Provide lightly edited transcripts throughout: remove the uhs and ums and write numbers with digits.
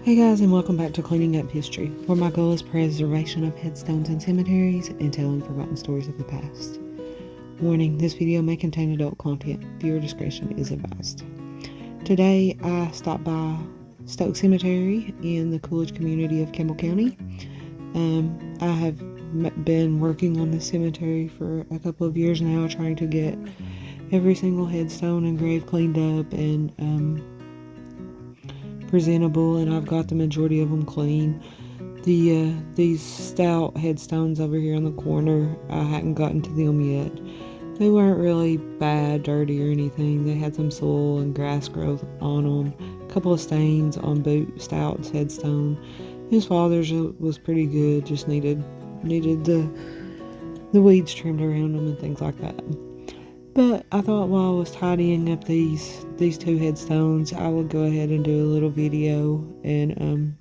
Hey guys, and welcome back to Cleaning Up History, where my goal is preservation of headstones and cemeteries and telling forgotten stories of the past. Warning, this video may contain adult content. Viewer discretion is advised. Today, I stopped by Stout Cemetery in the Coolidge community of Campbell County. I have been working on this cemetery for a couple of years now, trying to get every single headstone and grave cleaned up and presentable, and I've got the majority of them clean. These Stout headstones over here in the corner, I hadn't gotten to them yet. They weren't really bad, dirty or anything. They had some soil and grass growth on them. A couple of stains on Boot Stout's headstone. His father's was pretty good, just needed the weeds trimmed around them and things like that. But I thought while I was tidying up these two headstones, I would go ahead and do a little video and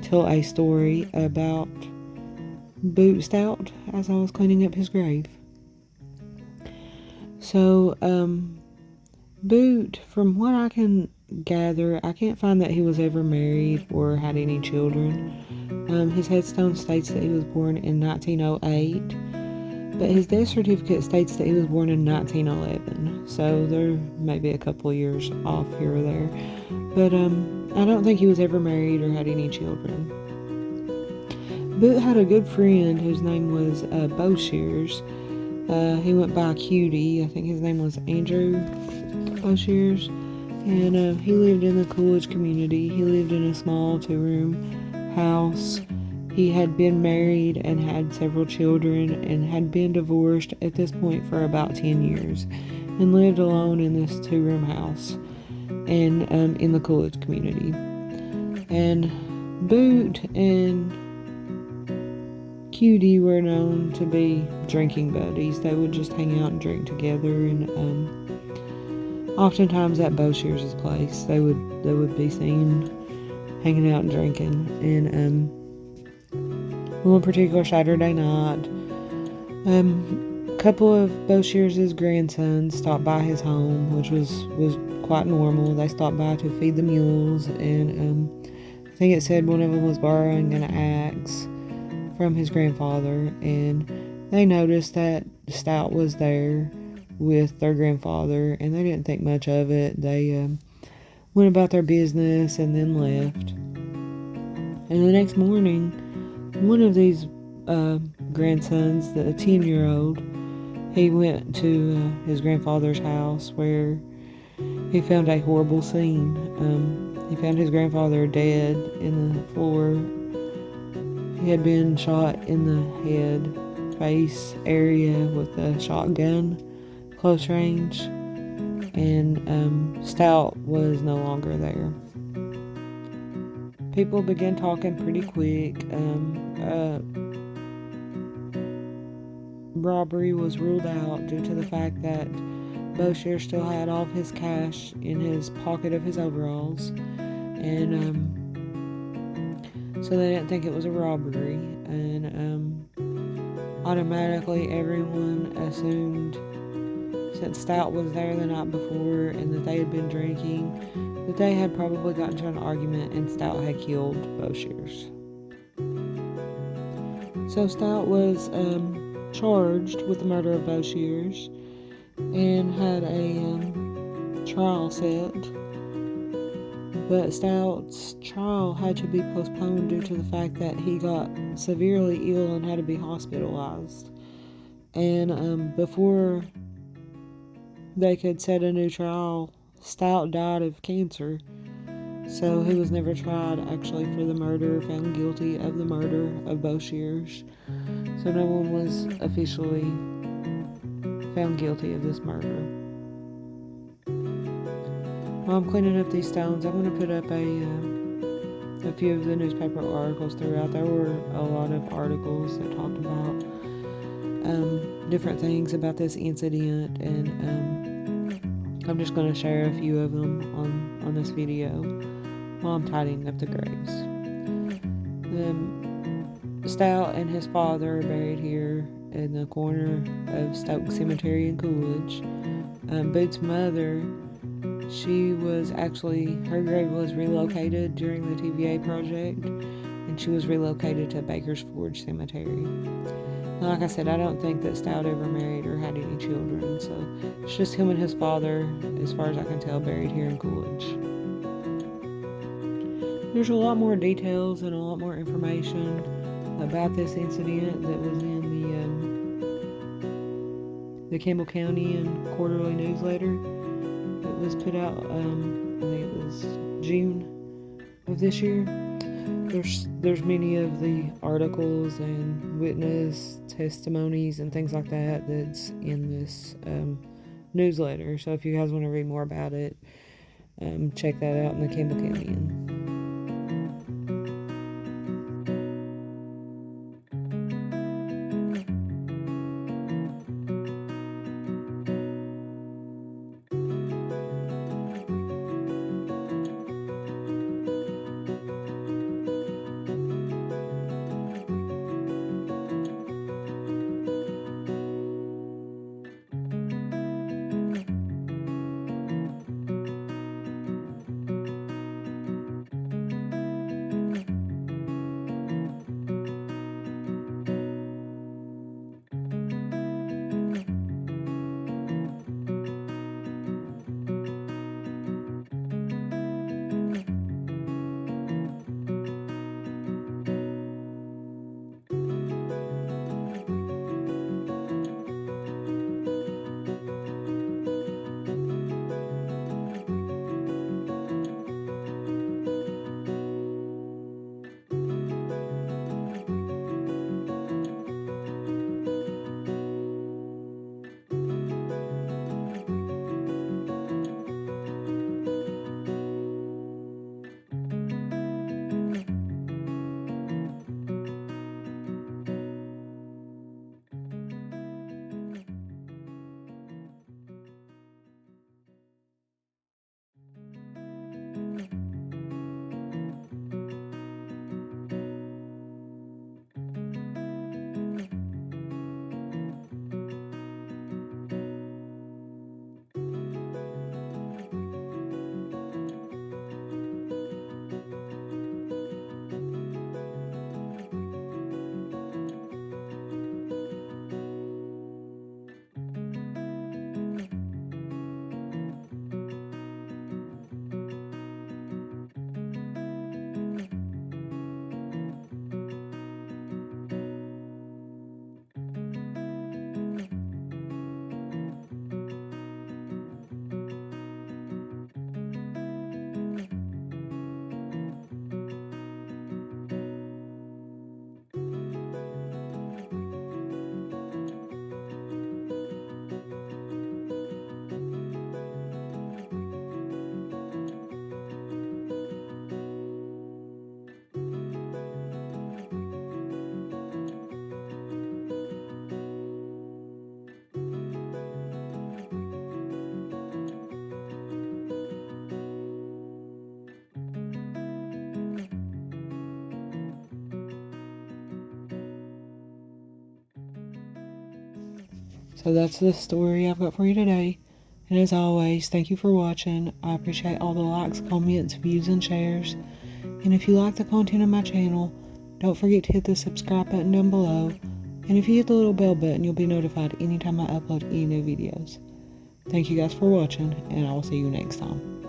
tell a story about Boot Stout as I was cleaning up his grave. So, Boot, from what I can gather, I can't find that he was ever married or had any children. His headstone states that he was born in 1908. But his death certificate states that he was born in 1911, so there may be a couple of years off here or there. But I don't think he was ever married or had any children. Boot had a good friend whose name was Boshears. He went by Cutie. I think his name was Andrew Boshears. And he lived in the Coolidge community. He lived in a small 2-room house. He had been married and had several children and had been divorced at this point for about 10 years and lived alone in this 2-room house and in the Coolidge community. And Boot and Cutie were known to be drinking buddies. They would just hang out and drink together, and oftentimes at Boshears' place they would be seen hanging out and drinking. And one particular Saturday night, a couple of Boshears' grandsons stopped by his home, which was quite normal. They stopped by to feed the mules, and I think it said one of them was borrowing an axe from his grandfather, and they noticed that Stout was there with their grandfather, and they didn't think much of it. They went about their business and then left. And the next morning, one of these grandsons, the 10-year-old, he went to his grandfather's house where he found a horrible scene. He found his grandfather dead in the floor. He had been shot in the head, face area with a shotgun, close range, and Stout was no longer there. People began talking pretty quick. Robbery was ruled out due to the fact that Boshears still had all of his cash in his pocket of his overalls, and so they didn't think it was a robbery, and automatically everyone assumed, since Stout was there the night before and that they had been drinking, that they had probably gotten into an argument and Stout had killed Boshears. So Stout was charged with the murder of Boshears and had a trial set, but Stout's trial had to be postponed due to the fact that he got severely ill and had to be hospitalized. And before they could set a new trial, Stout died of cancer, so he was never tried actually for the murder, found guilty of the murder of Boshears. So no one was officially found guilty of this murder. While I'm cleaning up these stones, I'm going to put up a few of the newspaper articles throughout. There were a lot of articles that talked about different things about this incident, and I'm just going to share a few of them on this video while I'm tidying up the graves. Stout and his father are buried here in the corner of Stoke Cemetery in Coolidge. Boot's mother, her grave was relocated during the TVA project, and she was relocated to Baker's Forge Cemetery. Like I said, I don't think that Stout ever married or had any children, so it's just him and his father, as far as I can tell, buried here in Coolidge. There's a lot more details and a lot more information about this incident that was in the Campbell County and Quarterly newsletter that was put out, I think it was June of this year. There's many of the articles and witness testimonies and things like that that's in this newsletter. So if you guys want to read more about it, check that out in the Campbell County. So that's the story I've got for you today. And as always, thank you for watching. I appreciate all the likes, comments, views, and shares. And if you like the content of my channel, don't forget to hit the subscribe button down below. And if you hit the little bell button, you'll be notified anytime I upload any new videos. Thank you guys for watching, and I will see you next time.